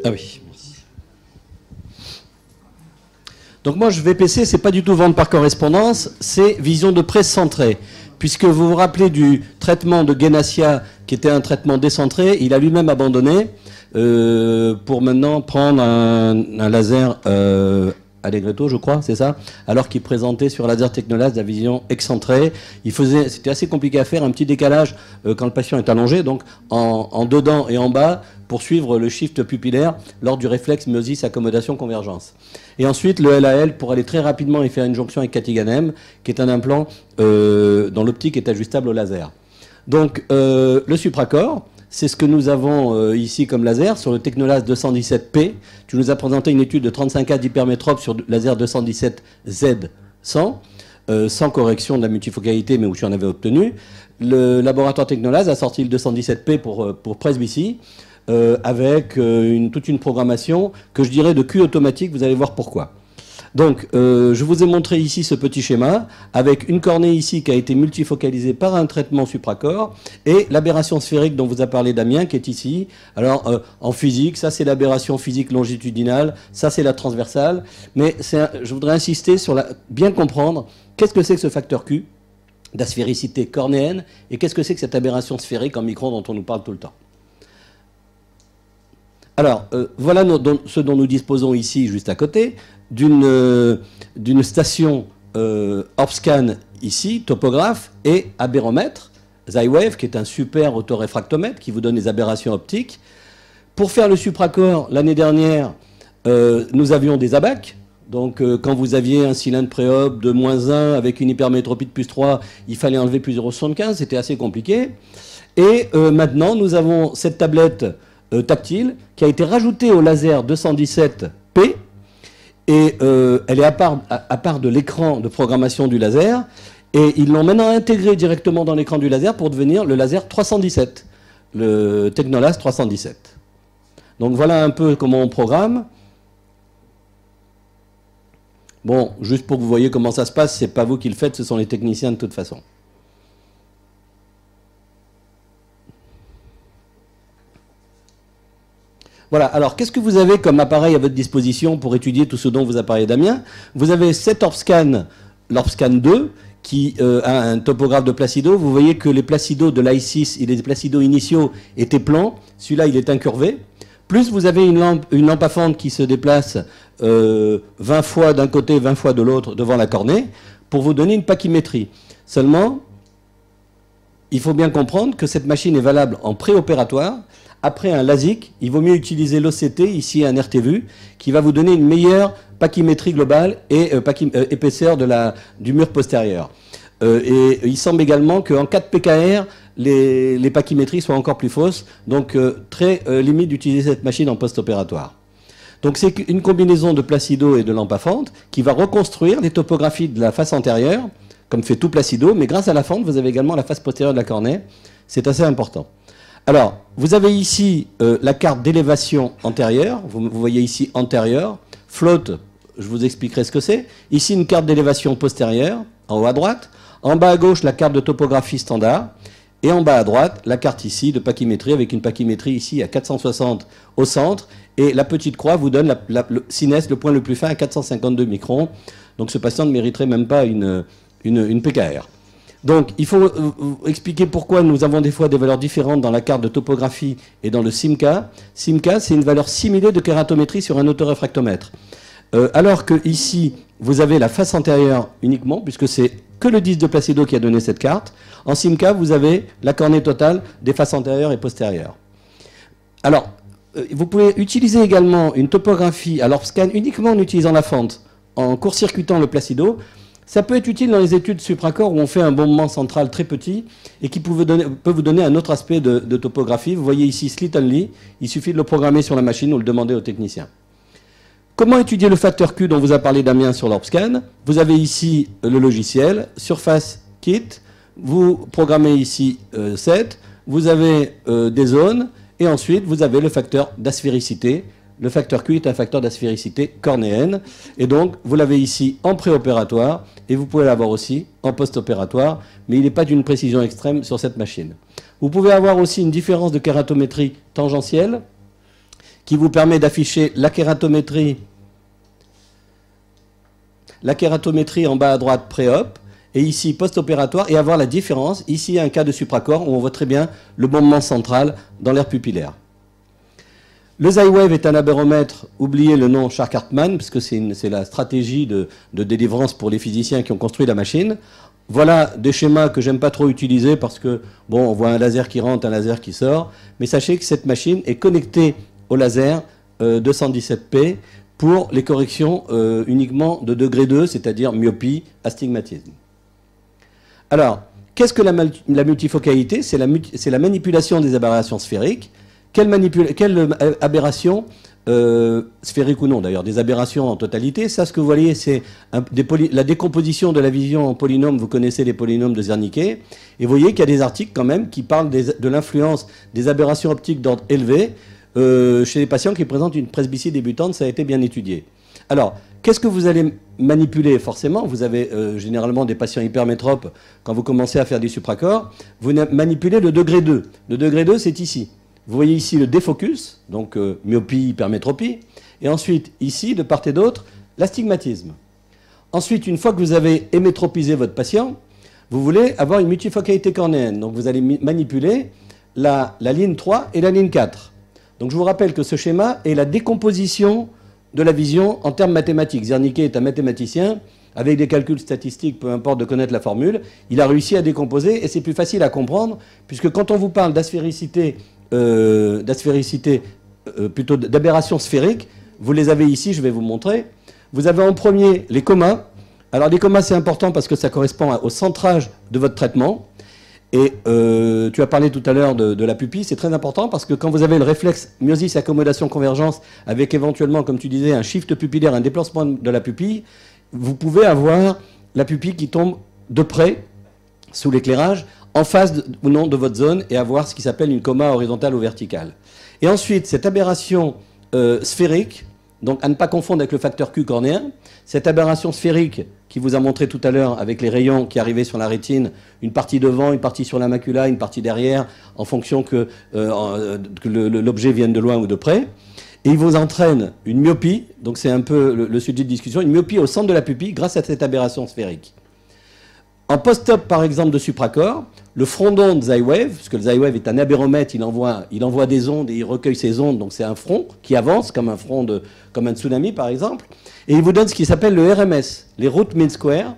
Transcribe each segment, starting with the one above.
Ah oui. Donc moi, VPC, c'est pas du tout vente par correspondance, c'est vision de presse centrée. Puisque vous vous rappelez du traitement de Genassia, qui était un traitement décentré, il a lui-même abandonné pour maintenant prendre un laser Allegretto, je crois, c'est ça, alors qu'il présentait sur Laser Technolase la vision excentrée. C'était assez compliqué à faire, un petit décalage quand le patient est allongé, donc en dedans et en bas, pour suivre le shift pupillaire lors du réflexe myosis accommodation convergence. Et ensuite le LAL pour aller très rapidement et faire une jonction avec Catiganem, qui est un implant dont l'optique est ajustable au laser. Donc le supracorps, c'est ce que nous avons ici comme laser sur le Technolase 217P. Tu nous as présenté une étude de 35 cas d'hypermétrope sur le laser 217Z100, sans correction de la multifocalité, mais où tu en avais obtenu. Le laboratoire Technolase a sorti le 217P pour Presbytie, avec toute une programmation que je dirais de Q automatique, vous allez voir pourquoi. Donc, je vous ai montré ici ce petit schéma, avec une cornée ici qui a été multifocalisée par un traitement supracorps, et l'aberration sphérique dont vous a parlé Damien, qui est ici. Alors, en physique, ça c'est l'aberration physique longitudinale, ça c'est la transversale, mais je voudrais insister sur bien comprendre qu'est-ce que c'est que ce facteur Q, d'asphérisité cornéenne, et qu'est-ce que c'est que cette aberration sphérique en micron dont on nous parle tout le temps. Alors, voilà ce dont nous disposons ici, juste à côté, d'une station Orbscan ici, topographe, et abéromètre, Zywave, qui est un super autoréfractomètre qui vous donne les aberrations optiques. Pour faire le supracorps, l'année dernière, nous avions des ABAC. Donc, quand vous aviez un cylindre préop de -1 avec une hypermétropie de +3, il fallait enlever plus 0,75, c'était assez compliqué. Et maintenant, nous avons cette tablette tactile qui a été rajoutée au laser 217P et elle est à part de l'écran de programmation du laser et ils l'ont maintenant intégré directement dans l'écran du laser pour devenir le laser 317, le Technolase 317. Donc voilà un peu comment on programme. Bon, juste pour que vous voyez comment ça se passe, c'est pas vous qui le faites, ce sont les techniciens de toute façon. Voilà, alors qu'est-ce que vous avez comme appareil à votre disposition pour étudier tout ce dont vous a parlé Damien? Vous avez cet Orbscan, l'Orbscan 2, qui a un topographe de Placido. Vous voyez que les Placido de l'I6 et les Placido initiaux étaient plans. Celui-là, il est incurvé. Plus vous avez une lampe à fente qui se déplace 20 fois d'un côté, 20 fois de l'autre devant la cornée, pour vous donner une pachymétrie. Seulement, il faut bien comprendre que cette machine est valable en préopératoire. Après un LASIK, il vaut mieux utiliser l'OCT, ici un RTVu, qui va vous donner une meilleure pachymétrie globale et épaisseur du mur postérieur. Et il semble également qu'en 4 PKR, les pachymétries soient encore plus fausses, donc très limite d'utiliser cette machine en post-opératoire. Donc c'est une combinaison de Placido et de lampe à fente qui va reconstruire les topographies de la face antérieure, comme fait tout Placido, mais grâce à la fente, vous avez également la face postérieure de la cornée. C'est assez important. Alors, vous avez ici la carte d'élévation antérieure. Vous voyez ici antérieure. Float, je vous expliquerai ce que c'est. Ici, une carte d'élévation postérieure, en haut à droite. En bas à gauche, la carte de topographie standard. Et en bas à droite, la carte ici de pachymétrie, avec une pachymétrie ici à 460 au centre. Et la petite croix vous donne le sinès, le point le plus fin, à 452 microns. Donc ce patient ne mériterait même pas une PKR. Donc, il faut expliquer pourquoi nous avons des fois des valeurs différentes dans la carte de topographie et dans le SIMCA. SIMCA, c'est une valeur simulée de kératométrie sur un autoréfractomètre. Alors que ici, vous avez la face antérieure uniquement, puisque c'est que le disque de Placido qui a donné cette carte. En SIMCA, vous avez la cornée totale des faces antérieures et postérieures. Alors, vous pouvez utiliser également une topographie à l'Orbscan uniquement en utilisant la fente, en court-circuitant le Placido. Ça peut être utile dans les études supracorps où on fait un bombement central très petit et qui peut vous donner un autre aspect de topographie. Vous voyez ici Slit Only, il suffit de le programmer sur la machine ou le demander au technicien. Comment étudier le facteur Q dont vous a parlé Damien sur l'Orbscan? Vous avez ici le logiciel, Surface Kit, vous programmez ici 7, vous avez des zones et ensuite vous avez le facteur d'asphérisité. Le facteur Q est un facteur d'asphérisité cornéenne. Et donc, vous l'avez ici en préopératoire et vous pouvez l'avoir aussi en post-opératoire, mais il n'est pas d'une précision extrême sur cette machine. Vous pouvez avoir aussi une différence de kératométrie tangentielle qui vous permet d'afficher la kératométrie en bas à droite pré-op, et ici post-opératoire, et avoir la différence. Ici, il y a un cas de supracorps où on voit très bien le bombement central dans l'aire pupillaire. Le Xywave est un abéromètre, oubliez le nom Shark-Hartmann, parce que c'est la stratégie de délivrance pour les physiciens qui ont construit la machine. Voilà des schémas que j'aime pas trop utiliser parce que, bon, on voit un laser qui rentre, un laser qui sort, mais sachez que cette machine est connectée au laser 217p pour les corrections uniquement de degré 2, c'est-à-dire myopie, astigmatisme. Alors, qu'est-ce que la multifocalité? C'est la manipulation des aberrations sphériques. Quelle aberration, sphérique ou non d'ailleurs, des aberrations en totalité? Ça, ce que vous voyez, c'est la décomposition de la vision en polynômes. Vous connaissez les polynômes de Zernike. Et vous voyez qu'il y a des articles quand même qui parlent de l'influence des aberrations optiques d'ordre élevé chez les patients qui présentent une presbytie débutante. Ça a été bien étudié. Alors, qu'est-ce que vous allez manipuler? Forcément, vous avez généralement des patients hypermétropes. Quand vous commencez à faire des supracorps, vous manipulez le degré 2. Le degré 2, c'est ici. Vous voyez ici le défocus, donc myopie, hypermétropie. Et ensuite, ici, de part et d'autre, l'astigmatisme. Ensuite, une fois que vous avez hémétropisé votre patient, vous voulez avoir une multifocalité cornéenne. Donc, vous allez manipuler la ligne 3 et la ligne 4. Donc, je vous rappelle que ce schéma est la décomposition de la vision en termes mathématiques. Zernike est un mathématicien. Avec des calculs statistiques, peu importe de connaître la formule, il a réussi à décomposer et c'est plus facile à comprendre, puisque quand on vous parle d'aspéricité, plutôt d'aberration sphérique, vous les avez ici, je vais vous montrer. Vous avez en premier les comas. Alors les comas, c'est important parce que ça correspond au centrage de votre traitement. Et tu as parlé tout à l'heure de la pupille, c'est très important parce que quand vous avez le réflexe myosis, accommodation, convergence, avec éventuellement, comme tu disais, un shift pupillaire, un déplacement de la pupille, vous pouvez avoir la pupille qui tombe de près, sous l'éclairage, en face ou non de votre zone, et avoir ce qui s'appelle une coma horizontale ou verticale. Et ensuite, cette aberration sphérique, donc à ne pas confondre avec le facteur Q cornéen, cette aberration sphérique qui vous a montré tout à l'heure avec les rayons qui arrivaient sur la rétine, une partie devant, une partie sur la macula, une partie derrière, en fonction que l'objet vienne de loin ou de près. Et il vous entraîne une myopie, donc c'est un peu le sujet de discussion, une myopie au centre de la pupille grâce à cette aberration sphérique. En post-op, par exemple, de supracorps, le front d'onde Xywave, parce que le Xywave est un abéromètre, il envoie des ondes et il recueille ces ondes, donc c'est un front qui avance comme comme un tsunami, par exemple, et il vous donne ce qui s'appelle le RMS, les root mean square,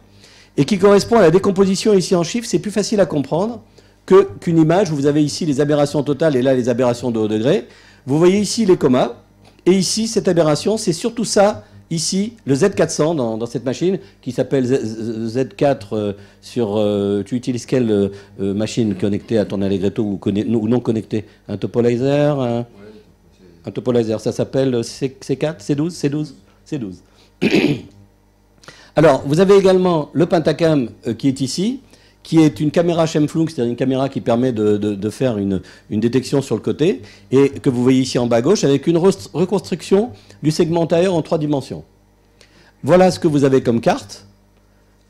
et qui correspond à la décomposition ici en chiffres. C'est plus facile à comprendre qu'une image où vous avez ici les aberrations totales et là les aberrations de haut degré. Vous voyez ici les comas, et ici cette aberration, c'est surtout ça. Ici, le Z400 dans cette machine qui s'appelle Z4 tu utilises quelle machine connectée à ton Allegretto ou non connectée? Un topolaser un topolaser, ça s'appelle C4, C12 C12. Alors, vous avez également le Pentacam qui est ici, qui est une caméra Scheimpflug, c'est-à-dire une caméra qui permet de faire une détection sur le côté, et que vous voyez ici en bas à gauche, avec une reconstruction du segment antérieur en 3 dimensions. Voilà ce que vous avez comme carte,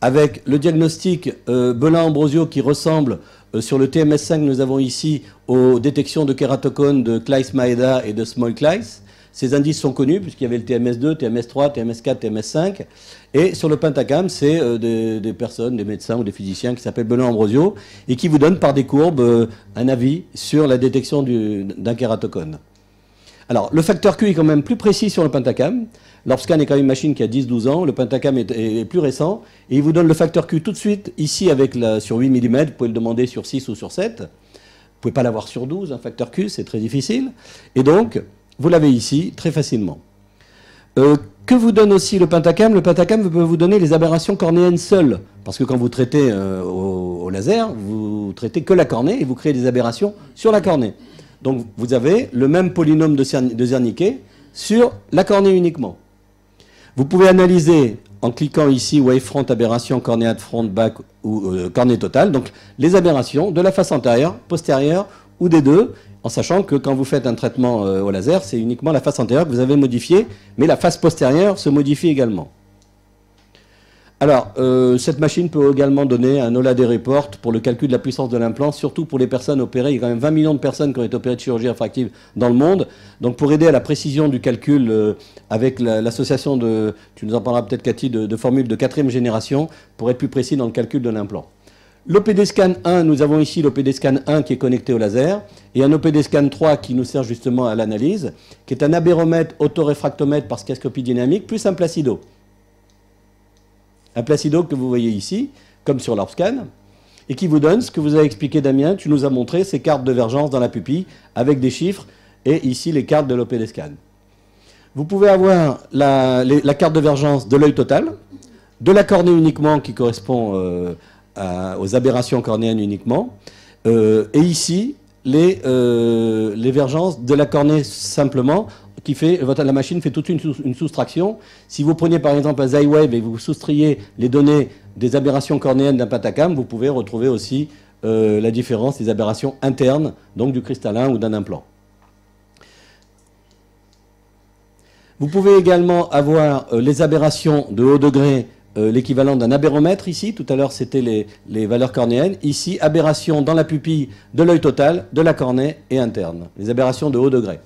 avec le diagnostic Belin-Ambrosio qui ressemble sur le TMS5 que nous avons ici aux détections de kératocone de Kleist-Maeda et de Small-Kleist. Ces indices sont connus puisqu'il y avait le TMS2, TMS3, TMS4, TMS5. Et sur le Pentacam, c'est des personnes, des médecins ou des physiciens qui s'appellent Belin-Ambrosio et qui vous donnent par des courbes un avis sur la détection d'un kératocone. Alors, le facteur Q est quand même plus précis sur le Pentacam. L'Orbscan est quand même une machine qui a 10-12 ans. Le Pentacam est plus récent. Et il vous donne le facteur Q tout de suite, ici, sur 8 mm. Vous pouvez le demander sur 6 ou sur 7. Vous ne pouvez pas l'avoir sur 12, un facteur Q, c'est très difficile. Et donc, vous l'avez ici, très facilement. Que vous donne aussi le Pentacam? Le Pentacam peut vous donner les aberrations cornéennes seules. Parce que quand vous traitez au laser, vous traitez que la cornée et vous créez des aberrations sur la cornée. Donc, vous avez le même polynôme de Zernike sur la cornée uniquement. Vous pouvez analyser, en cliquant ici, wavefront, aberration, cornéade front, back ou cornée totale, donc les aberrations de la face antérieure, postérieure ou des deux, en sachant que quand vous faites un traitement au laser, c'est uniquement la face antérieure que vous avez modifiée, mais la face postérieure se modifie également. Alors, cette machine peut également donner un OLAD report pour le calcul de la puissance de l'implant, surtout pour les personnes opérées. Il y a quand même 20 millions de personnes qui ont été opérées de chirurgie réfractive dans le monde. Donc, pour aider à la précision du calcul avec l'association de, tu nous en parleras peut-être Cathy, de formules de 4e génération, pour être plus précis dans le calcul de l'implant. L'OPD Scan 1, nous avons ici l'OPD Scan 1 qui est connecté au laser, et un OPD Scan 3 qui nous sert justement à l'analyse, qui est un abéromètre autoréfractomètre par schiastoscopie dynamique, plus un placido. Un placido que vous voyez ici, comme sur l'ORBScan, et qui vous donne ce que vous avez expliqué, Damien. Tu nous as montré ces cartes de vergence dans la pupille, avec des chiffres, et ici les cartes de l'OPD Scan. Vous pouvez avoir la carte de vergence de l'œil total, de la cornée uniquement, qui correspond aux aberrations cornéennes uniquement, et ici, les vergences de la cornée simplement, qui fait, la machine fait toute une soustraction. Si vous preniez par exemple un Xywave et vous soustrayez les données des aberrations cornéennes d'un pentacam, vous pouvez retrouver aussi la différence des aberrations internes, donc du cristallin ou d'un implant. Vous pouvez également avoir les aberrations de haut degré, l'équivalent d'un abéromètre ici. Tout à l'heure, c'était les valeurs cornéennes. Ici, aberration dans la pupille de l'œil total, de la cornée et interne. Les aberrations de haut degré.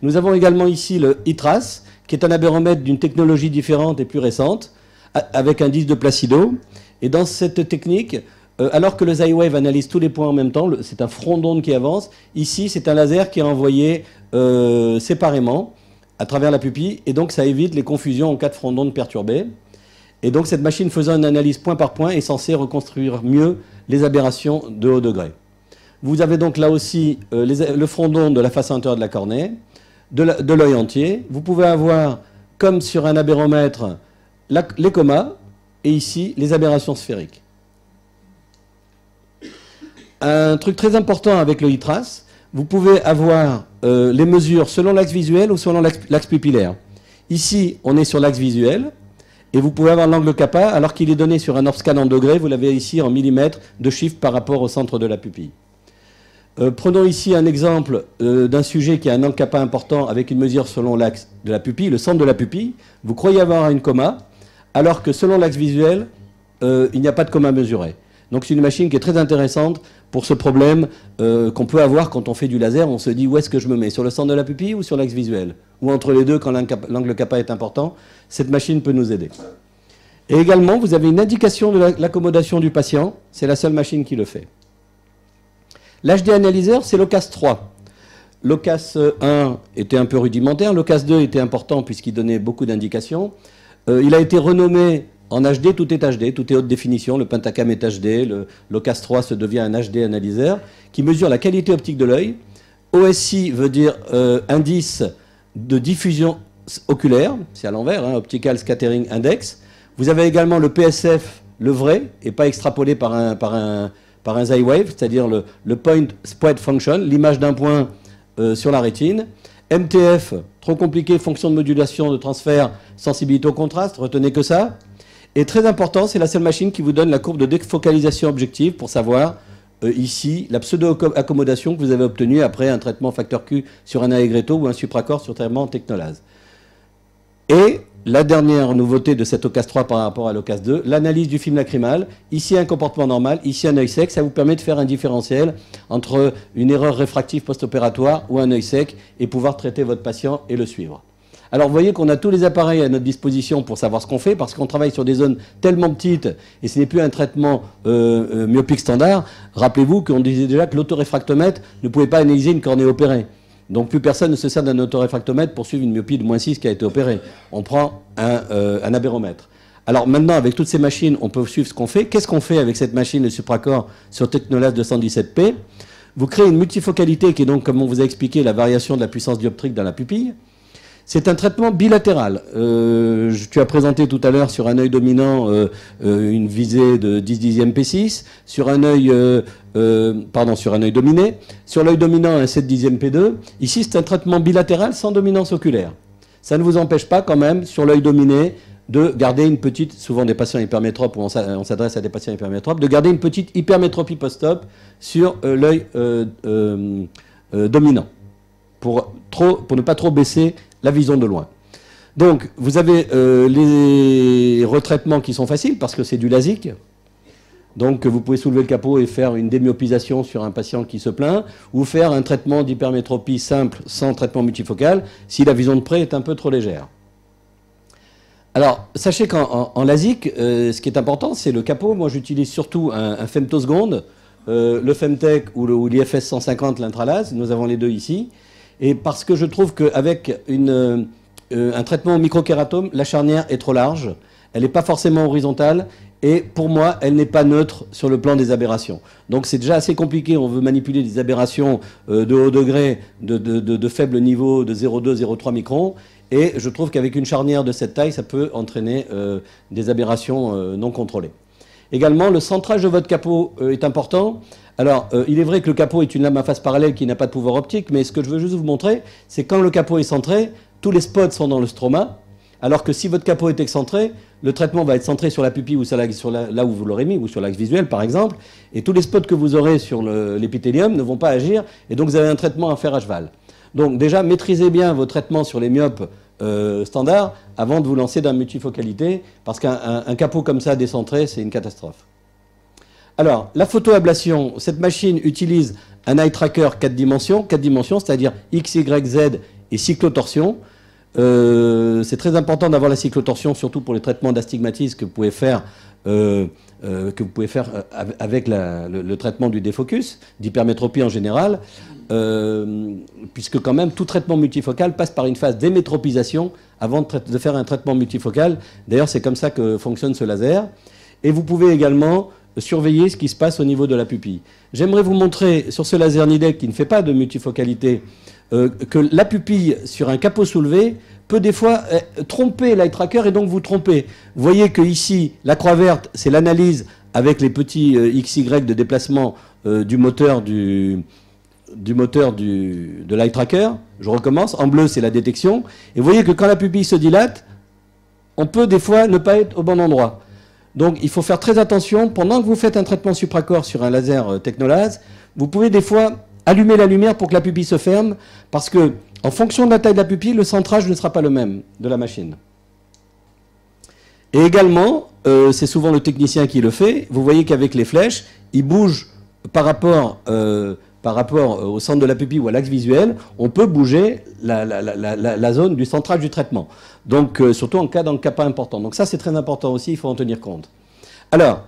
Nous avons également ici le ITRAS, qui est un abéromètre d'une technologie différente et plus récente, avec un disque de Placido. Et dans cette technique, alors que le Xywave analyse tous les points en même temps, c'est un front d'onde qui avance. Ici, c'est un laser qui est envoyé séparément à travers la pupille, et donc ça évite les confusions en cas de front d'onde perturbé. Et donc cette machine faisant une analyse point par point est censée reconstruire mieux les aberrations de haut degré. Vous avez donc là aussi le front d'onde de la face antérieure de la cornée, de l'œil entier. Vous pouvez avoir, comme sur un abéromètre, les comas, et ici, les aberrations sphériques. Un truc très important avec le ITRAS, vous pouvez avoir les mesures selon l'axe visuel ou selon l'axe pupillaire. Ici, on est sur l'axe visuel, et vous pouvez avoir l'angle kappa, alors qu'il est donné sur un ORBScan en degrés, vous l'avez ici en millimètres de chiffre par rapport au centre de la pupille. Prenons ici un exemple d'un sujet qui a un angle kappa important avec une mesure selon l'axe de la pupille, le centre de la pupille. Vous croyez avoir une coma, alors que selon l'axe visuel, il n'y a pas de coma mesuré. Donc c'est une machine qui est très intéressante pour ce problème qu'on peut avoir quand on fait du laser. On se dit où est-ce que je me mets, sur le centre de la pupille ou sur l'axe visuel, ou entre les deux quand l'angle kappa est important. Cette machine peut nous aider. Et également, vous avez une indication de l'accommodation du patient. C'est la seule machine qui le fait. L'HD analyseur, c'est l'OCAS 3. L'OCAS 1 était un peu rudimentaire. L'OCAS 2 était important puisqu'il donnait beaucoup d'indications. Il a été renommé en HD, tout est HD, tout est haute définition. Le Pentacam est HD. L'OCAS 3 se devient un HD analyseur qui mesure la qualité optique de l'œil. OSI veut dire indice de diffusion oculaire. C'est à l'envers, hein, Optical Scattering Index. Vous avez également le PSF, le vrai, et pas extrapolé par un Xywave, c'est-à-dire le Point Spread Function, l'image d'un point sur la rétine. MTF, trop compliqué, fonction de modulation, de transfert, sensibilité au contraste, retenez que ça. Et très important, c'est la seule machine qui vous donne la courbe de défocalisation objective pour savoir ici la pseudo-accommodation que vous avez obtenue après un traitement facteur Q sur un Aegreto ou un supracor sur traitement technolase. Et la dernière nouveauté de cette OCAS 3 par rapport à l'OCAS 2, l'analyse du film lacrymal. Ici, un comportement normal, ici, un œil sec. Ça vous permet de faire un différentiel entre une erreur réfractive post-opératoire ou un œil sec et pouvoir traiter votre patient et le suivre. Alors, vous voyez qu'on a tous les appareils à notre disposition pour savoir ce qu'on fait, parce qu'on travaille sur des zones tellement petites, et ce n'est plus un traitement myopique standard. Rappelez-vous qu'on disait déjà que l'autoréfractomètre ne pouvait pas analyser une cornée opérée. Donc plus personne ne se sert d'un autoréfractomètre pour suivre une myopie de -6 qui a été opérée. On prend un abéromètre. Alors maintenant, avec toutes ces machines, on peut suivre ce qu'on fait. Qu'est-ce qu'on fait avec cette machine, le supracor, sur Technolas 217P? Vous créez une multifocalité qui est donc, comme on vous a expliqué, la variation de la puissance dioptrique dans la pupille. C'est un traitement bilatéral. Tu as présenté tout à l'heure sur un œil dominant une visée de 10 dixième P6, sur un œil sur un œil dominé, sur l'œil dominant un 7 dixième P2. Ici, c'est un traitement bilatéral sans dominance oculaire. Ça ne vous empêche pas quand même, sur l'œil dominé, de garder une petite, souvent des patients hypermétropes, où on s'adresse à des patients hypermétropes, de garder une petite hypermétropie post-op sur l'œil dominant, pour ne pas trop baisser la vision de loin. Donc, vous avez les retraitements qui sont faciles parce que c'est du LASIK. Donc, vous pouvez soulever le capot et faire une démyopisation sur un patient qui se plaint, ou faire un traitement d'hypermétropie simple sans traitement multifocal si la vision de près est un peu trop légère. Alors, sachez qu'en LASIK, ce qui est important, c'est le capot. Moi, j'utilise surtout un femtoseconde, le Femtech ou l'IFS 150, l'intralase. Nous avons les deux ici. Et parce que je trouve qu'avec un traitement au microkératome, la charnière est trop large. Elle n'est pas forcément horizontale. Et pour moi, elle n'est pas neutre sur le plan des aberrations. Donc c'est déjà assez compliqué. On veut manipuler des aberrations de haut degré, de faible niveau, de 0,2, 0,3 microns. Et je trouve qu'avec une charnière de cette taille, ça peut entraîner des aberrations non contrôlées. Également, le centrage de votre capot est important. Alors, il est vrai que le capot est une lame à face parallèle qui n'a pas de pouvoir optique, mais ce que je veux juste vous montrer, c'est quand le capot est centré, tous les spots sont dans le stroma, alors que si votre capot est excentré, le traitement va être centré sur la pupille ou là où vous l'aurez mis, ou sur l'axe visuel par exemple, et tous les spots que vous aurez sur l'épithélium ne vont pas agir, et donc vous avez un traitement à faire à cheval. Donc déjà, maîtrisez bien vos traitements sur les myopes standards avant de vous lancer dans la multifocalité, parce qu'un capot comme ça décentré, c'est une catastrophe. Alors, la photoablation, cette machine utilise un eye tracker 4 dimensions, c'est-à-dire X, Y, Z et cyclotorsion. C'est très important d'avoir la cyclotorsion, surtout pour les traitements d'astigmatisme que vous pouvez faire, avec le traitement du défocus, d'hypermétropie en général, puisque quand même tout traitement multifocal passe par une phase d'émétropisation avant de faire un traitement multifocal. D'ailleurs, c'est comme ça que fonctionne ce laser. Et vous pouvez également surveiller ce qui se passe au niveau de la pupille. J'aimerais vous montrer sur ce laser Nidec qui ne fait pas de multifocalité que la pupille sur un capot soulevé peut des fois tromper l'eye tracker et donc vous tromper. Vous voyez que ici, la croix verte, c'est l'analyse avec les petits XY de déplacement du moteur de l'eye tracker. Je recommence. En bleu, c'est la détection. Et vous voyez que quand la pupille se dilate, on peut des fois ne pas être au bon endroit. Donc il faut faire très attention. Pendant que vous faites un traitement supracorps sur un laser technolase, vous pouvez des fois allumer la lumière pour que la pupille se ferme, parce que en fonction de la taille de la pupille, le centrage ne sera pas le même de la machine. Et également, c'est souvent le technicien qui le fait, vous voyez qu'avec les flèches, il bouge par rapport au centre de la pupille ou à l'axe visuel, on peut bouger la zone du centrage du traitement. Donc, surtout en cas d'handicap important. Donc ça, c'est très important aussi, il faut en tenir compte. Alors,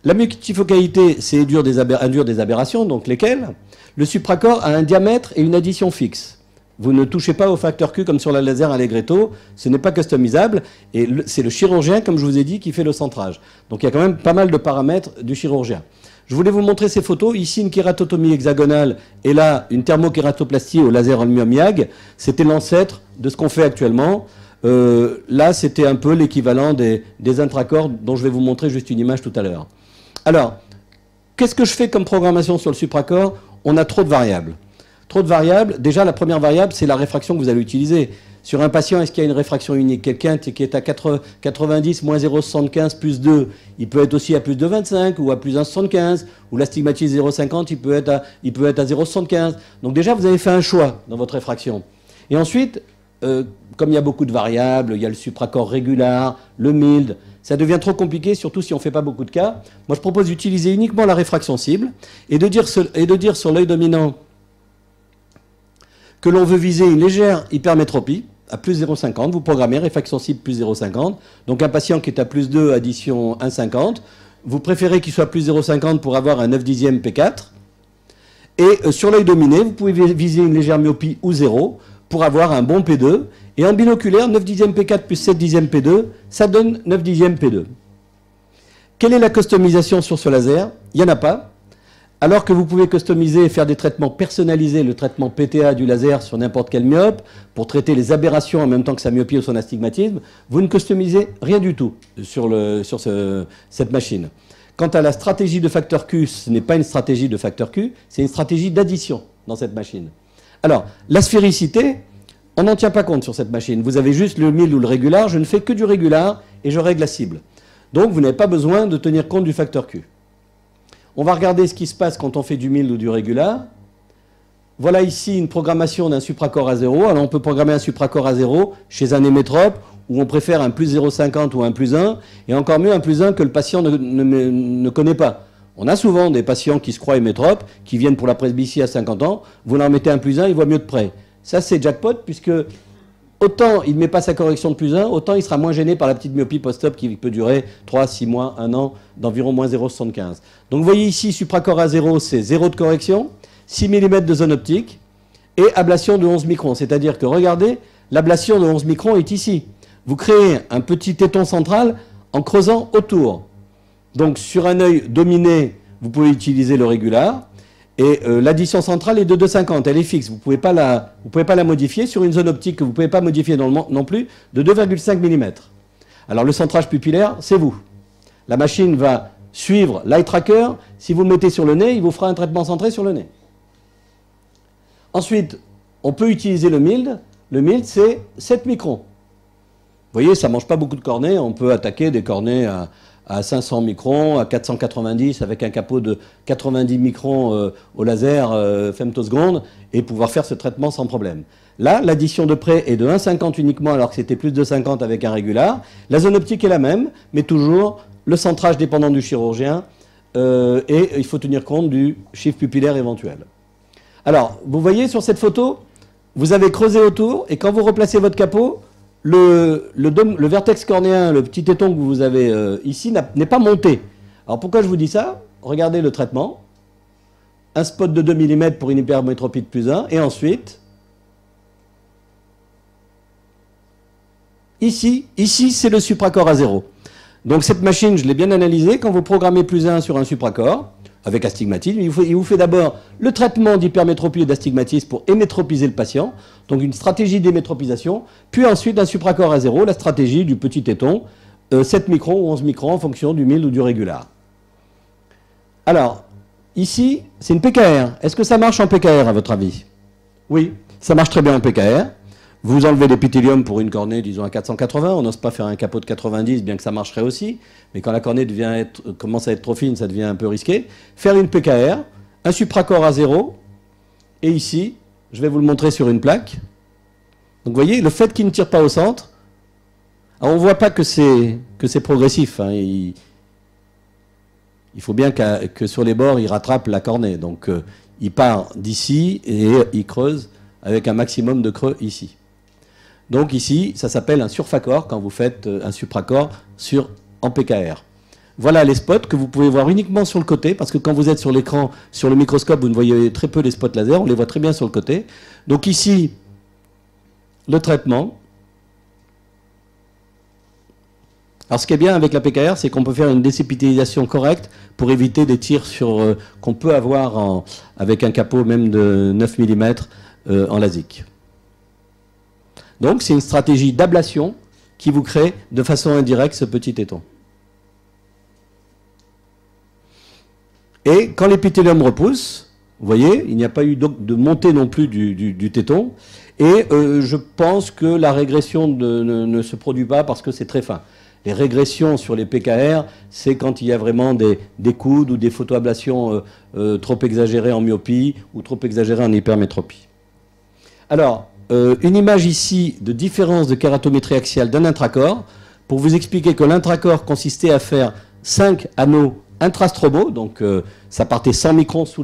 la multifocalité, c'est induire des aberrations, donc lesquelles? Le supracorps a un diamètre et une addition fixe. Vous ne touchez pas au facteur Q comme sur la laser Allegretto, ce n'est pas customisable, et c'est le chirurgien, comme je vous ai dit, qui fait le centrage. Donc il y a quand même pas mal de paramètres du chirurgien. Je voulais vous montrer ces photos. Ici, une kératotomie hexagonale, et là, une thermokératoplastie au laser holmium YAG. C'était l'ancêtre de ce qu'on fait actuellement. Là, c'était un peu l'équivalent des intracorps, dont je vais vous montrer juste une image tout à l'heure. Alors, qu'est-ce que je fais comme programmation sur le supracorps? On a trop de variables. Trop de variables. Déjà, la première variable, c'est la réfraction que vous allez utiliser. Sur un patient, est-ce qu'il y a une réfraction unique? Quelqu'un qui est à 90, moins 0,75, plus 2, il peut être aussi à plus de 25 ou à plus 1,75, ou l'astigmatisme 0,50, il peut être à 0,75. Donc déjà, vous avez fait un choix dans votre réfraction. Et ensuite, comme il y a beaucoup de variables, il y a le supracorps régular, le mild, ça devient trop compliqué, surtout si on ne fait pas beaucoup de cas. Moi, je propose d'utiliser uniquement la réfraction cible et de dire sur l'œil dominant que l'on veut viser une légère hypermétropie à plus 0,50. Vous programmez réfraction cible plus 0,50. Donc un patient qui est à plus 2, addition 1,50. Vous préférez qu'il soit plus 0,50 pour avoir un 9 dixième P4. Et sur l'œil dominé, vous pouvez viser une légère myopie ou 0 pour avoir un bon P2. Et en binoculaire, 9 dixième P4 plus 7 dixième P2, ça donne 9 dixième P2. Quelle est la customisation sur ce laser? Il n'y en a pas. Alors que vous pouvez customiser et faire des traitements personnalisés, le traitement PTA du laser sur n'importe quel myope, pour traiter les aberrations en même temps que sa myopie ou son astigmatisme, vous ne customisez rien du tout sur cette machine. Quant à la stratégie de facteur Q, ce n'est pas une stratégie de facteur Q, c'est une stratégie d'addition dans cette machine. Alors, la sphéricité, on n'en tient pas compte sur cette machine. Vous avez juste le mild ou le régular, je ne fais que du régular et je règle la cible. Donc, vous n'avez pas besoin de tenir compte du facteur Q. On va regarder ce qui se passe quand on fait du mild ou du régular. Voilà ici une programmation d'un supracorps à 0. Alors on peut programmer un supracorps à 0 chez un hémétrope où on préfère un plus 0,50 ou un plus 1, et encore mieux un plus 1 que le patient ne connaît pas. On a souvent des patients qui se croient hémétropes, qui viennent pour la presbytie à 50 ans, vous leur mettez un plus 1, ils voient mieux de près. Ça, c'est jackpot, puisque autant il ne met pas sa correction de plus 1, autant il sera moins gêné par la petite myopie post-op qui peut durer 3, 6 mois, 1 an, d'environ moins 0,75. Donc vous voyez ici, supracor à 0, c'est 0 de correction, 6 mm de zone optique, et ablation de 11 microns. C'est-à-dire que, regardez, l'ablation de 11 microns est ici. Vous créez un petit téton central en creusant autour. Donc sur un œil dominé, vous pouvez utiliser le régular. Et l'addition centrale est de 2,50. Elle est fixe. Vous ne pouvez pas la modifier sur une zone optique que vous ne pouvez pas modifier non plus de 2,5 mm. Alors le centrage pupillaire, c'est vous. La machine va suivre l'eye tracker. Si vous le mettez sur le nez, il vous fera un traitement centré sur le nez. Ensuite, on peut utiliser le mild. Le mild, c'est 7 microns. Vous voyez, ça ne mange pas beaucoup de cornets. On peut attaquer des cornets à 500 microns, à 490, avec un capot de 90 microns au laser femtoseconde, et pouvoir faire ce traitement sans problème. Là, l'addition de près est de 1,50 uniquement, alors que c'était plus de 50 avec un régular. La zone optique est la même, mais toujours le centrage dépendant du chirurgien, et il faut tenir compte du chiffre pupillaire éventuel. Alors, vous voyez sur cette photo, vous avez creusé autour, et quand vous replacez votre capot, le vertex cornéen, le petit téton que vous avez ici, n'est pas monté. Alors pourquoi je vous dis ça? Regardez le traitement. Un spot de 2 mm pour une hypermétropie de plus 1. Et ensuite, ici c'est le supracor à 0. Donc cette machine, je l'ai bien analysée. Quand vous programmez plus 1 sur un supracor, avec astigmatisme, il vous fait d'abord le traitement d'hypermétropie et d'astigmatisme pour hémétropiser le patient, donc une stratégie d'hémétropisation, puis ensuite un supracor à 0, la stratégie du petit téton, 7 microns ou 11 microns en fonction du mild ou du régular. Alors, ici, c'est une PKR. Est-ce que ça marche en PKR à votre avis? Oui, ça marche très bien en PKR. Vous enlevez l'épithélium pour une cornée, disons à 480, on n'ose pas faire un capot de 90, bien que ça marcherait aussi, mais quand la cornée commence à être trop fine, ça devient un peu risqué. Faire une PKR, un supracor à 0, et ici, je vais vous le montrer sur une plaque. Donc vous voyez, le fait qu'il ne tire pas au centre, alors on ne voit pas que c'est progressif, hein, il faut bien que sur les bords, il rattrape la cornée. Donc il part d'ici et il creuse avec un maximum de creux ici. Donc ici, ça s'appelle un surfacor quand vous faites un supracor en PKR. Voilà les spots que vous pouvez voir uniquement sur le côté, parce que quand vous êtes sur l'écran, sur le microscope, vous ne voyez très peu les spots laser, on les voit très bien sur le côté. Donc ici, le traitement. Alors ce qui est bien avec la PKR, c'est qu'on peut faire une décépitalisation correcte pour éviter des tirs qu'on peut avoir avec un capot même de 9 mm en LASIK. Donc c'est une stratégie d'ablation qui vous crée de façon indirecte ce petit téton. Et quand l'épithélium repousse, vous voyez, il n'y a pas eu de montée non plus du téton. Et je pense que la régression ne se produit pas parce que c'est très fin. Les régressions sur les PKR, c'est quand il y a vraiment des coudes ou des photoablations trop exagérées en myopie ou trop exagérées en hypermétropie. Alors, une image ici de différence de kératométrie axiale d'un intracor pour vous expliquer que l'intracor consistait à faire 5 anneaux intrastrobaux, donc ça partait 100 microns sous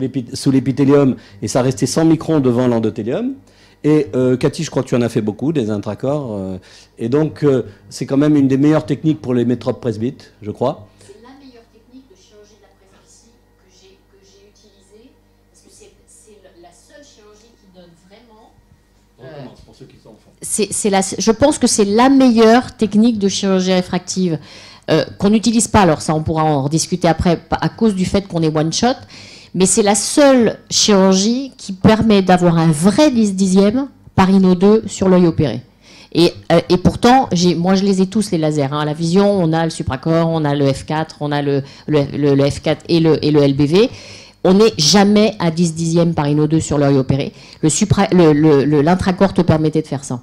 l'épithélium et ça restait 100 microns devant l'endothélium. Et Cathy, je crois que tu en as fait beaucoup, des intracors. Et donc, c'est quand même une des meilleures techniques pour les métropes presbytes, je crois. C'est la meilleure technique de chirurgie de la presbytie que j'ai utilisée, parce que c'est la seule chirurgie qui donne vraiment... pour ceux qui sont enfants. Je pense que c'est la meilleure technique de chirurgie réfractive qu'on n'utilise pas. Alors ça, on pourra en rediscuter après, à cause du fait qu'on est one-shot. Mais c'est la seule chirurgie qui permet d'avoir un vrai 10/10e par Ino 2 sur l'œil opéré. Et pourtant, moi je les ai tous les lasers. Hein. À la vision, on a le supracor, on a le F4, on a le F4 et le LBV. On n'est jamais à 10/10e par Ino 2 sur l'œil opéré. L'intracor te permettait de faire ça.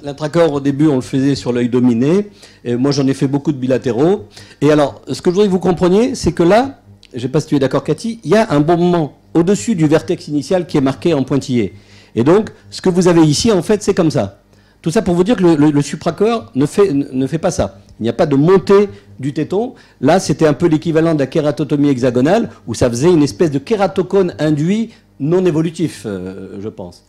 L'intracor, au début, on le faisait sur l'œil dominé. Et moi, j'en ai fait beaucoup de bilatéraux. Et alors, ce que je voudrais que vous compreniez, c'est que là, je ne sais pas si tu es d'accord Cathy, il y a un bon moment au-dessus du vertex initial qui est marqué en pointillé. Et donc, ce que vous avez ici, en fait, c'est comme ça. Tout ça pour vous dire que le supracorps ne fait pas ça. Il n'y a pas de montée du téton. Là, c'était un peu l'équivalent de la kératotomie hexagonale, où ça faisait une espèce de kératocone induit non évolutif, je pense.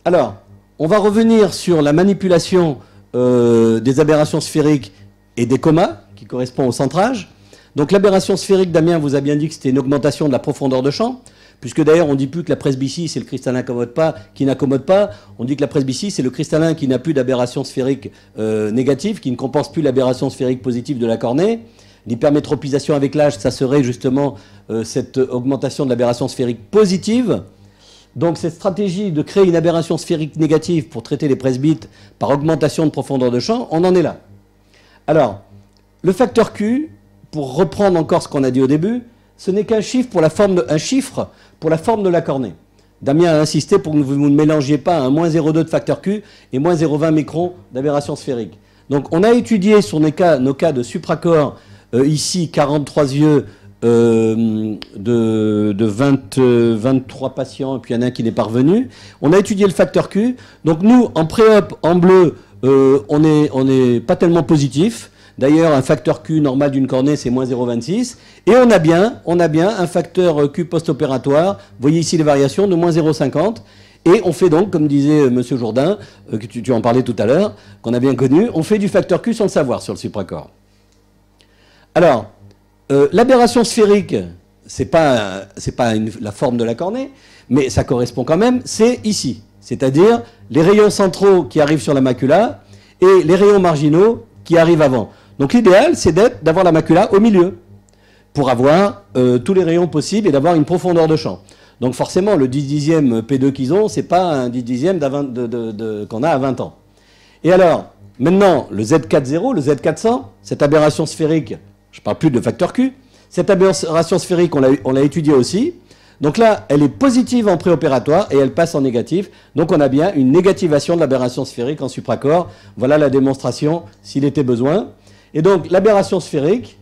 Alors, on va revenir sur la manipulation des aberrations sphériques et des comas, qui correspond au centrage. Donc l'aberration sphérique, Damien vous a bien dit que c'était une augmentation de la profondeur de champ, puisque d'ailleurs on ne dit plus que la presbytie c'est le cristallin qui n'accommode pas, on dit que la presbytie c'est le cristallin qui n'a plus d'aberration sphérique négative, qui ne compense plus l'aberration sphérique positive de la cornée. L'hypermétropisation avec l'âge, ça serait justement cette augmentation de l'aberration sphérique positive. Donc cette stratégie de créer une aberration sphérique négative pour traiter les presbytes par augmentation de profondeur de champ, on en est là. Alors, le facteur Q, pour reprendre encore ce qu'on a dit au début, ce n'est qu'un chiffre pour la forme de la cornée. Damien a insisté pour que vous ne mélangiez pas un moins 0,2 de facteur Q et moins 0,20 microns d'aberration sphérique. Donc on a étudié sur nos cas de supracorps, ici 43 yeux de 23 patients, et puis il y en a un qui n'est pas revenu. On a étudié le facteur Q. Donc nous, en pré-op, en bleu, on n'est pas tellement positif. D'ailleurs, un facteur Q normal d'une cornée, c'est moins 0,26. Et on a bien un facteur Q post-opératoire, vous voyez ici les variations, de moins 0,50. Et on fait donc, comme disait M. Jourdain, que tu en parlais tout à l'heure, qu'on a bien connu, on fait du facteur Q sans le savoir sur le supracorps. Alors, l'aberration sphérique, c'est pas la forme de la cornée, mais ça correspond quand même, c'est ici. C'est-à-dire les rayons centraux qui arrivent sur la macula et les rayons marginaux qui arrivent avant. Donc l'idéal, c'est d'avoir la macula au milieu pour avoir tous les rayons possibles et d'avoir une profondeur de champ. Donc forcément, le 10 dixième P2 qu'ils ont, c'est pas un 10 dixième qu'on a à 20 ans. Et alors, maintenant, le Z40, le Z400, cette aberration sphérique, je ne parle plus de facteur Q, cette aberration sphérique, on l'a étudiée aussi. Donc là, elle est positive en préopératoire et elle passe en négatif. Donc on a bien une négativation de l'aberration sphérique en supracorps. Voilà la démonstration s'il était besoin. Et donc l'aberration sphérique,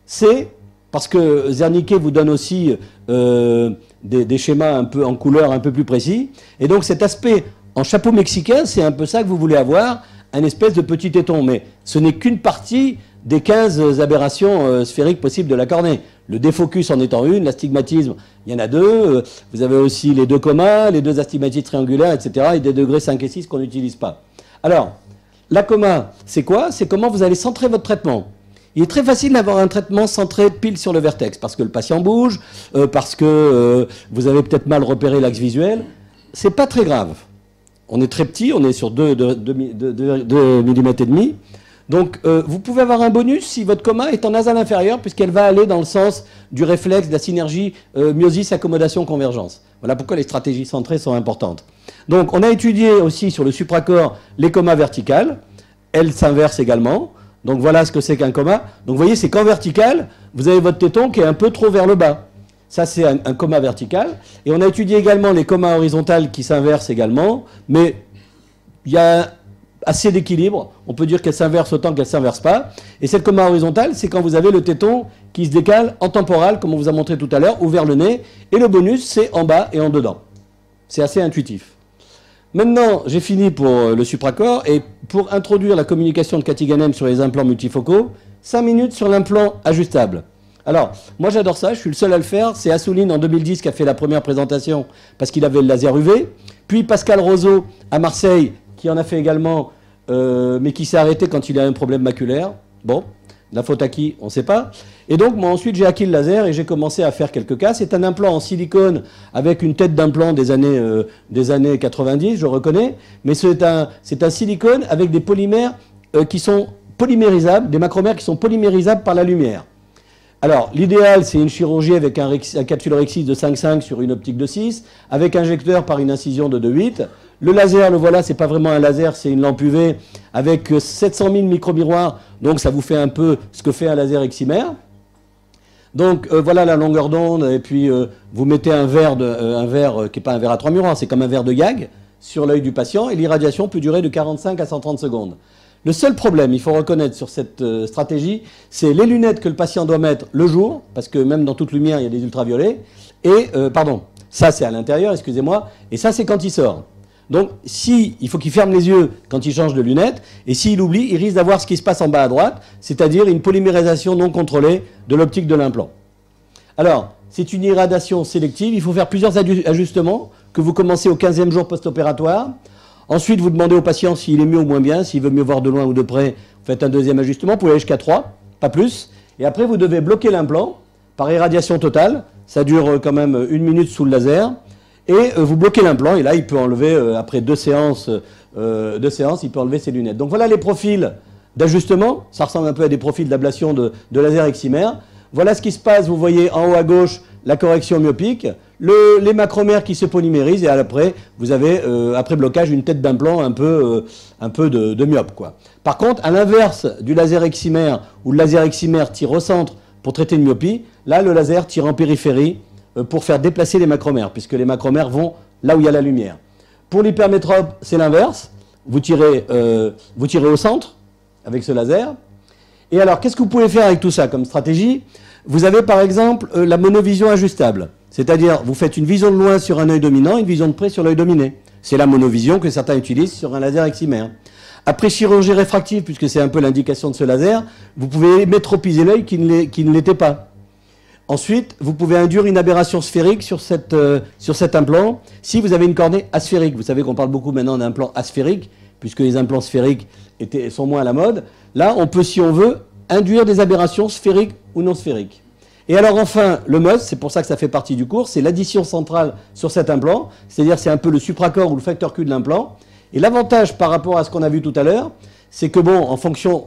c'est, parce que Zernike vous donne aussi des schémas un peu en couleur un peu plus précis. Et donc cet aspect en chapeau mexicain, c'est un peu ça que vous voulez avoir, un espèce de petit téton. Mais ce n'est qu'une partie des 15 aberrations sphériques possibles de la cornée. Le défocus en étant une, l'astigmatisme, il y en a deux. Vous avez aussi les deux comas, les deux astigmatismes triangulaires, etc. et des degrés 5 et 6 qu'on n'utilise pas. Alors, la coma, c'est quoi? C'est comment vous allez centrer votre traitement. Il est très facile d'avoir un traitement centré pile sur le vertex, parce que le patient bouge, parce que vous avez peut-être mal repéré l'axe visuel. C'est pas très grave. On est très petit, on est sur 2 mm et demi. Donc, vous pouvez avoir un bonus si votre coma est en nasal inférieur, puisqu'elle va aller dans le sens du réflexe de la synergie myosis, accommodation, convergence. Voilà pourquoi les stratégies centrées sont importantes. Donc, on a étudié aussi sur le supracorps les comas verticales. Elles s'inversent également. Donc, voilà ce que c'est qu'un coma. Donc, vous voyez, c'est qu'en vertical, vous avez votre téton qui est un peu trop vers le bas. Ça, c'est un coma vertical. Et on a étudié également les comas horizontales qui s'inversent également. Mais il y a assez d'équilibre. On peut dire qu'elle s'inverse autant qu'elle ne s'inverse pas. Et cette coma horizontale, c'est quand vous avez le téton qui se décale en temporal, comme on vous a montré tout à l'heure, ou vers le nez. Et le bonus, c'est en bas et en dedans. C'est assez intuitif. Maintenant, j'ai fini pour le supracorps. Et pour introduire la communication de Cathy Ganem sur les implants multifocaux, 5 minutes sur l'implant ajustable. Alors, moi j'adore ça, je suis le seul à le faire. C'est Assouline en 2010 qui a fait la première présentation parce qu'il avait le laser UV. Puis Pascal Roseau à Marseille qui en a fait également, mais qui s'est arrêté quand il a un problème maculaire. Bon, la faute à qui, on ne sait pas. Et donc, moi ensuite, j'ai acquis le laser et j'ai commencé à faire quelques cas. C'est un implant en silicone avec une tête d'implant des années 90, je reconnais. Mais c'est un silicone avec des polymères qui sont polymérisables, des macromères qui sont polymérisables par la lumière. Alors, l'idéal, c'est une chirurgie avec un capsulorhexis de 5,5 sur une optique de 6, avec injecteur par une incision de 2,8. Le laser, le voilà, c'est pas vraiment un laser, c'est une lampe UV avec 700 000 micromiroirs, donc ça vous fait un peu ce que fait un laser excimer. Donc voilà la longueur d'onde, et puis vous mettez un verre qui n'est pas un verre à 3 miroirs, c'est comme un verre de gag sur l'œil du patient, et l'irradiation peut durer de 45 à 130 secondes. Le seul problème, il faut reconnaître sur cette stratégie, c'est les lunettes que le patient doit mettre le jour, parce que même dans toute lumière, il y a des ultraviolets, et, pardon, ça c'est à l'intérieur, excusez-moi, et ça c'est quand il sort. Donc, il faut qu'il ferme les yeux quand il change de lunettes, et s'il oublie, il risque d'avoir ce qui se passe en bas à droite, c'est-à-dire une polymérisation non contrôlée de l'optique de l'implant. Alors, c'est une irradiation sélective, il faut faire plusieurs ajustements, que vous commencez au 15e jour post-opératoire. Ensuite, vous demandez au patient s'il est mieux ou moins bien, s'il veut mieux voir de loin ou de près, vous faites un deuxième ajustement, vous pouvez aller jusqu'à 3, pas plus. Et après, vous devez bloquer l'implant par irradiation totale, ça dure quand même 1 minute sous le laser. Et vous bloquez l'implant, et là, il peut enlever, après 2 séances, il peut enlever ses lunettes. Donc voilà les profils d'ajustement. Ça ressemble un peu à des profils d'ablation de laser excimer. Voilà ce qui se passe, vous voyez en haut à gauche la correction myopique, les macromères qui se polymérisent, et après, vous avez, après blocage, une tête d'implant un peu de myope, quoi. Par contre, à l'inverse du laser excimer, où le laser excimer tire au centre pour traiter une myopie, là, le laser tire en périphérie, pour faire déplacer les macromères, puisque les macromères vont là où il y a la lumière. Pour l'hypermétrope, c'est l'inverse. Vous tirez au centre avec ce laser. Et alors, qu'est-ce que vous pouvez faire avec tout ça comme stratégie? Vous avez par exemple la monovision ajustable. C'est-à-dire, vous faites une vision de loin sur un œil dominant, une vision de près sur l'œil dominé. C'est la monovision que certains utilisent sur un laser excimer. Après chirurgie réfractive, puisque c'est un peu l'indication de ce laser, vous pouvez métropiser l'œil qui ne l'était pas. Ensuite, vous pouvez induire une aberration sphérique sur cet implant si vous avez une cornée asphérique. Vous savez qu'on parle beaucoup maintenant d'implant asphérique, puisque les implants sphériques sont moins à la mode. Là, on peut, si on veut, induire des aberrations sphériques ou non sphériques. Et alors enfin, le must, c'est pour ça que ça fait partie du cours, c'est l'addition centrale sur cet implant, c'est-à-dire c'est un peu le supracorps ou le facteur Q de l'implant. Et l'avantage par rapport à ce qu'on a vu tout à l'heure, c'est que bon, en fonction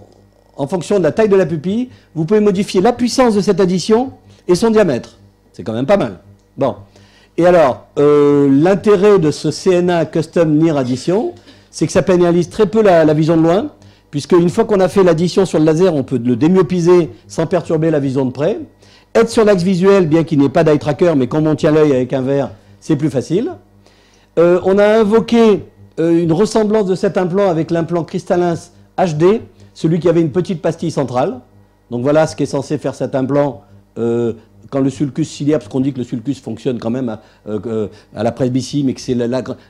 de la taille de la pupille, vous pouvez modifier la puissance de cette addition et son diamètre. C'est quand même pas mal. Bon. Et alors, l'intérêt de ce CNA Custom NIR Addition, c'est que ça pénalise très peu la vision de loin, puisque une fois qu'on a fait l'addition sur le laser, on peut le démyopiser sans perturber la vision de près. Être sur l'axe visuel, bien qu'il n'y ait pas d'eye tracker, mais quand on tient l'œil avec un verre, c'est plus facile. On a invoqué une ressemblance de cet implant avec l'implant Cristallins HD, celui qui avait une petite pastille centrale. Donc voilà ce qui est censé faire cet implant quand le sulcus ciliaire, parce qu'on dit que le sulcus fonctionne quand même à la presbytie, mais que c'est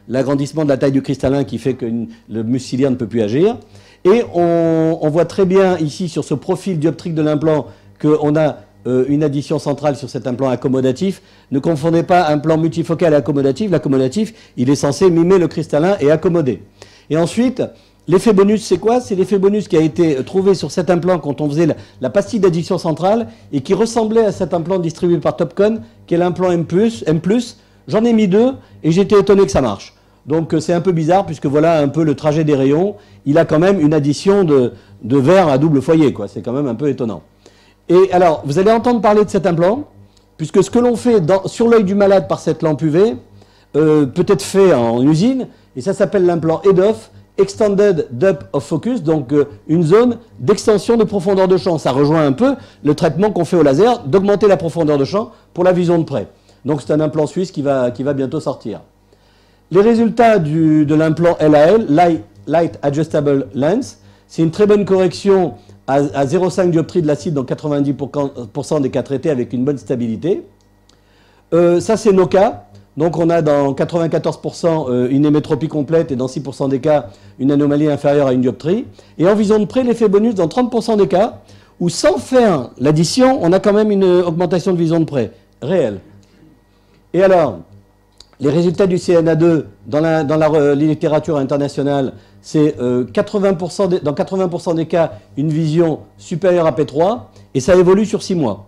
l'agrandissement de la taille du cristallin qui fait que le muscle ciliaire ne peut plus agir. Et on voit très bien ici sur ce profil dioptrique de l'implant qu'on a une addition centrale sur cet implant accommodatif. Ne confondez pas implant multifocal et accommodatif. L'accommodatif, il est censé mimer le cristallin et accommoder. Et ensuite, l'effet bonus, c'est quoi? C'est l'effet bonus qui a été trouvé sur cet implant quand on faisait la pastille d'addition centrale et qui ressemblait à cet implant distribué par Topcon, qui est l'implant M+. J'en ai mis 2 et j'étais étonné que ça marche. Donc c'est un peu bizarre puisque voilà un peu le trajet des rayons. Il a quand même une addition de verre à double foyer, quoi. C'est quand même un peu étonnant. Et alors, vous allez entendre parler de cet implant, puisque ce que l'on fait sur l'œil du malade par cette lampe UV peut être fait en usine, et ça s'appelle l'implant EDOF, Extended Depth of Focus, donc une zone d'extension de profondeur de champ. Ça rejoint un peu le traitement qu'on fait au laser, d'augmenter la profondeur de champ pour la vision de près. Donc c'est un implant suisse qui va bientôt sortir. Les résultats de l'implant LAL, Light Adjustable Lens, c'est une très bonne correction à 0,5 dioptrie de l'acide dans 90% des cas traités avec une bonne stabilité. Ça, c'est nos cas. Donc, on a dans 94% une hémétropie complète et dans 6% des cas, une anomalie inférieure à une dioptrie. Et en vision de près, l'effet bonus dans 30% des cas, où sans faire l'addition, on a quand même une augmentation de vision de près, réelle. Et alors, les résultats du CNA2 dans la littérature internationale, c'est dans 80% des cas, une vision supérieure à P3, et ça évolue sur 6 mois.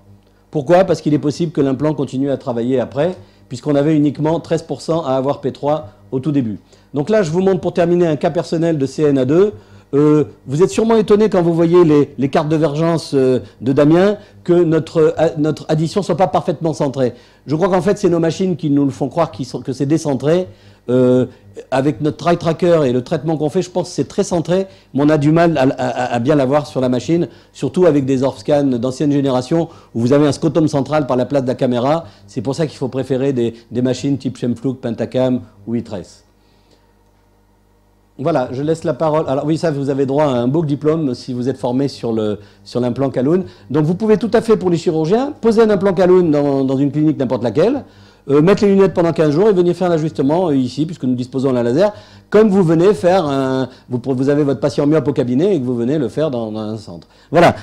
Pourquoi? Parce qu'il est possible que l'implant continue à travailler après, puisqu'on avait uniquement 13% à avoir P3 au tout début. Donc là, je vous montre pour terminer un cas personnel de CNA2. Vous êtes sûrement étonné quand vous voyez les cartes de divergence de Damien que notre addition ne soit pas parfaitement centrée. Je crois qu'en fait, c'est nos machines qui nous le font croire que c'est décentré. Avec notre eye tracker et le traitement qu'on fait, je pense que c'est très centré, mais on a du mal à bien l'avoir sur la machine, surtout avec des Orbscan d'ancienne génération où vous avez un scotum central par la place de la caméra. C'est pour ça qu'il faut préférer des machines type Schemflug, Pentacam ou iTrace. Voilà, je laisse la parole. Alors oui, ça, vous avez droit à un beau diplôme si vous êtes formé sur l'implant Calhoun. Donc vous pouvez tout à fait, pour les chirurgiens, poser un implant Calhoun dans une clinique n'importe laquelle, mettre les lunettes pendant 15 jours et venir faire l'ajustement ici, puisque nous disposons d'un laser, comme vous venez faire vous avez votre patient myope au cabinet et que vous venez le faire dans un centre. Voilà.